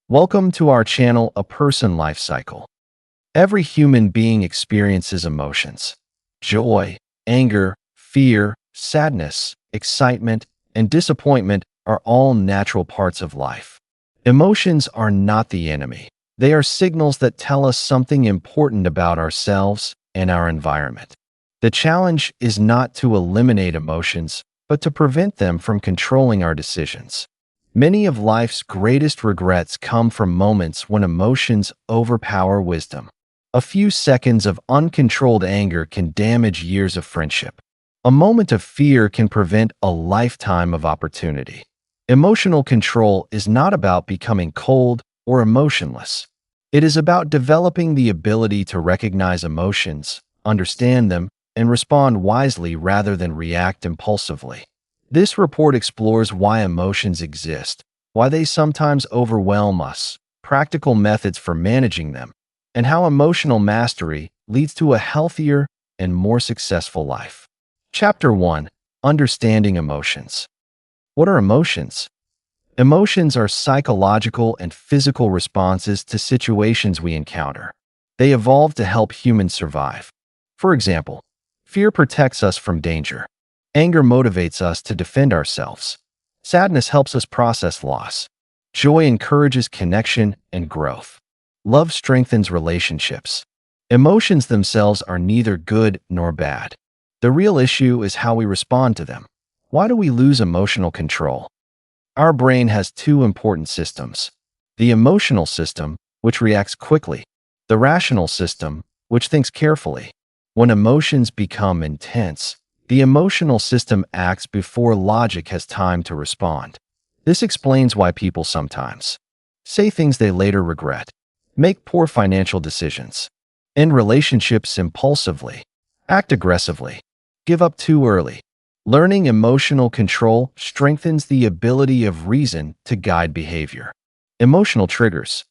Welcome to our channel, A Person Life Cycle. Every human being experiences emotions. Joy, anger, fear, sadness, excitement, and disappointment are all natural parts of life. Emotions are not the enemy. They are signals that tell us something important about ourselves and our environment. The challenge is not to eliminate emotions, but to prevent them from controlling our decisions. Many of life's greatest regrets come from moments when emotions overpower wisdom. A few seconds of uncontrolled anger can damage years of friendship. A moment of fear can prevent a lifetime of opportunity. Emotional control is not about becoming cold or emotionless. It is about developing the ability to recognize emotions, understand them, and respond wisely rather than react impulsively. This report explores why emotions exist, why they sometimes overwhelm us, practical methods for managing them, and how emotional mastery leads to a healthier and more successful life. Chapter 1. Understanding Emotions. What are emotions? Emotions are psychological and physical responses to situations we encounter. They evolved to help humans survive. For example, fear protects us from danger. Anger motivates us to defend ourselves. Sadness helps us process loss. Joy encourages connection and growth. Love strengthens relationships. Emotions themselves are neither good nor bad. The real issue is how we respond to them. Why do we lose emotional control? Our brain has two important systems: the emotional system, which reacts quickly, the rational system, which thinks carefully. When emotions become intense, the emotional system acts before logic has time to respond. This explains why people sometimes say things they later regret, make poor financial decisions, end relationships impulsively, act aggressively, give up too early. Learning emotional control strengthens the ability of reason to guide behavior. Emotional triggers.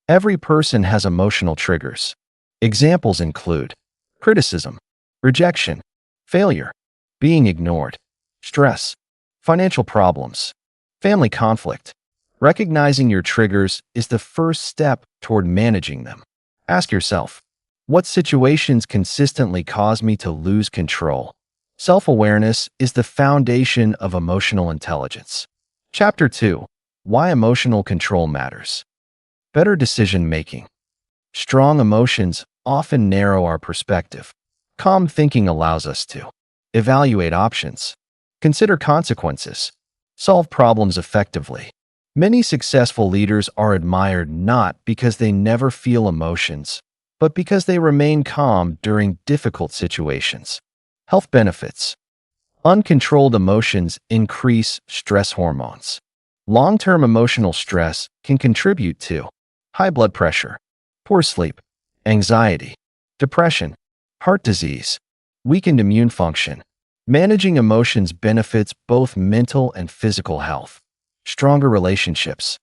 Every person has emotional triggers. Examples include criticism, rejection, failure, being ignored, stress, financial problems, family conflict. Recognizing your triggers is the first step toward managing them. Ask yourself, what situations consistently cause me to lose control? Self-awareness is the foundation of emotional intelligence. Chapter 2. Why emotional control matters. Better decision-making. Strong emotions often narrow our perspective. Calm thinking allows us to evaluate options, consider consequences, solve problems effectively. Many successful leaders are admired not because they never feel emotions, but because they remain calm during difficult situations. Health benefits. Uncontrolled emotions increase stress hormones. Long-term emotional stress can contribute to high blood pressure, poor sleep, anxiety, depression, heart disease, weakened immune function. Managing emotions benefits both mental and physical health. Stronger relationships.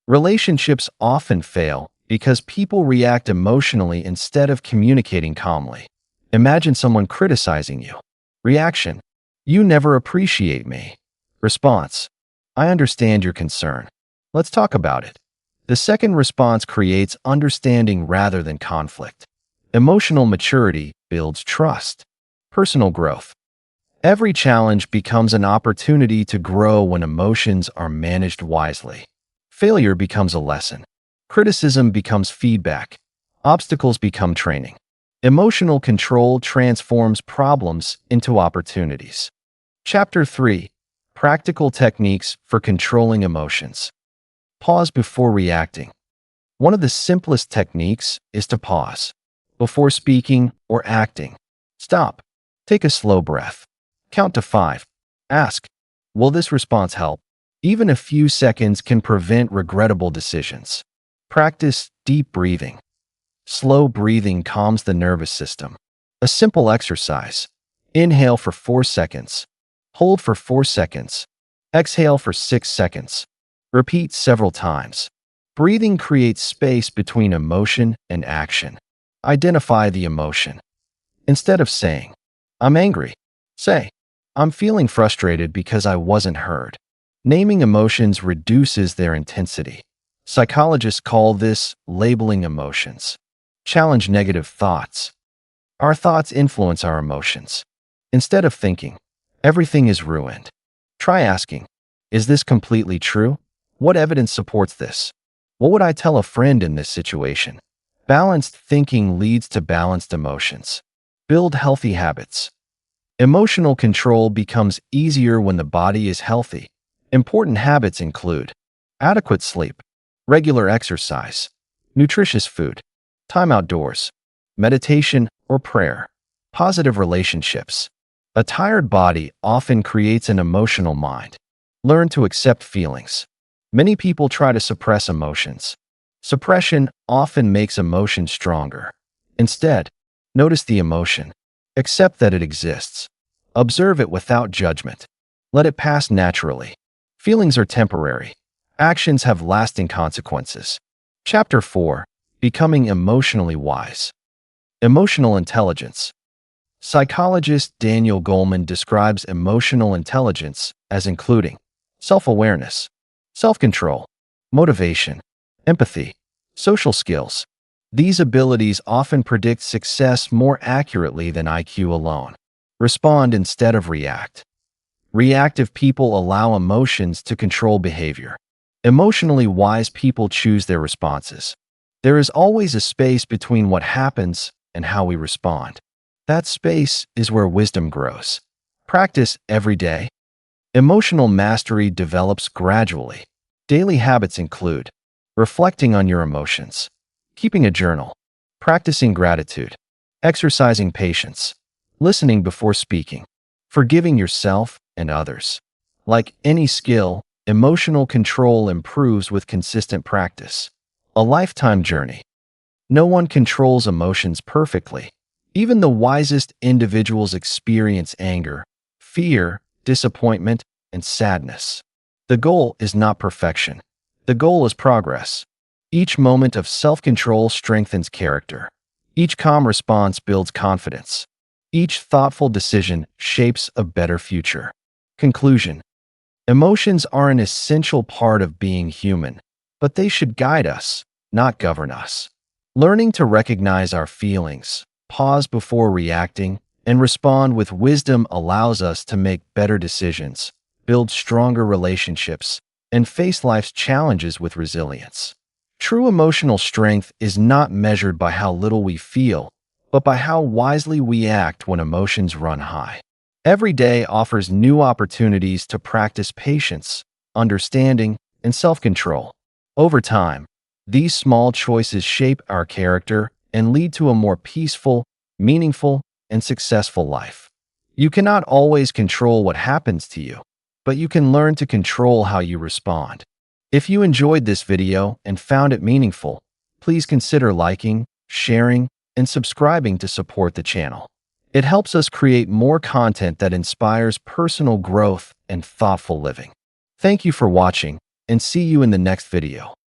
Relationships often fail because people react emotionally instead of communicating calmly. Imagine someone criticizing you. Reaction: you never appreciate me. Response: I understand your concern. Let's talk about it. The second response creates understanding rather than conflict. Emotional maturity builds trust. Personal growth. Every challenge becomes an opportunity to grow when emotions are managed wisely. Failure becomes a lesson. Criticism becomes feedback. Obstacles become training. Emotional control transforms problems into opportunities. Chapter 3. Practical techniques for controlling emotions. Pause before reacting. One of the simplest techniques is to pause. Before speaking or acting, stop. Take a slow breath. Count to 5. Ask, will this response help? Even a few seconds can prevent regrettable decisions. Practice deep breathing. Slow breathing calms the nervous system. A simple exercise. Inhale for 4 seconds. Hold for 4 seconds. Exhale for 6 seconds. Repeat several times. Breathing creates space between emotion and action. Identify the emotion. Instead of saying, I'm angry, say, I'm feeling frustrated because I wasn't heard. Naming emotions reduces their intensity. Psychologists call this labeling emotions. Challenge negative thoughts. Our thoughts influence our emotions. Instead of thinking, everything is ruined, try asking, is this completely true? What evidence supports this? What would I tell a friend in this situation? Balanced thinking leads to balanced emotions. Build healthy habits. Emotional control becomes easier when the body is healthy. Important habits include adequate sleep, regular exercise, nutritious food, time outdoors, meditation or prayer, positive relationships. A tired body often creates an emotional mind. Learn to accept feelings. Many people try to suppress emotions. Suppression often makes emotion stronger. Instead, notice the emotion. Accept that it exists. Observe it without judgment. Let it pass naturally. Feelings are temporary. Actions have lasting consequences. Chapter 4. Becoming emotionally wise. Emotional intelligence. Psychologist Daniel Goleman describes emotional intelligence as including self-awareness, self-control, motivation, empathy, social skills. These abilities often predict success more accurately than IQ alone. Respond instead of react. Reactive people allow emotions to control behavior. Emotionally wise people choose their responses. There is always a space between what happens and how we respond. That space is where wisdom grows. Practice every day. Emotional mastery develops gradually. Daily habits include reflecting on your emotions, keeping a journal, practicing gratitude, exercising patience, listening before speaking, forgiving yourself and others. Like any skill, emotional control improves with consistent practice. A lifetime journey. No one controls emotions perfectly. Even the wisest individuals experience anger, fear, disappointment, and sadness. The goal is not perfection. The goal is progress. Each moment of self-control strengthens character. Each calm response builds confidence. Each thoughtful decision shapes a better future. Conclusion. Emotions are an essential part of being human, but they should guide us, not govern us. Learning to recognize our feelings, pause before reacting, and respond with wisdom allows us to make better decisions, build stronger relationships, and face life's challenges with resilience. True emotional strength is not measured by how little we feel, but by how wisely we act when emotions run high. Every day offers new opportunities to practice patience, understanding, and self-control. Over time, these small choices shape our character and lead to a more peaceful, meaningful, and successful life. You cannot always control what happens to you, but you can learn to control how you respond. If you enjoyed this video and found it meaningful, please consider liking, sharing, and subscribing to support the channel. It helps us create more content that inspires personal growth and thoughtful living. Thank you for watching, and see you in the next video.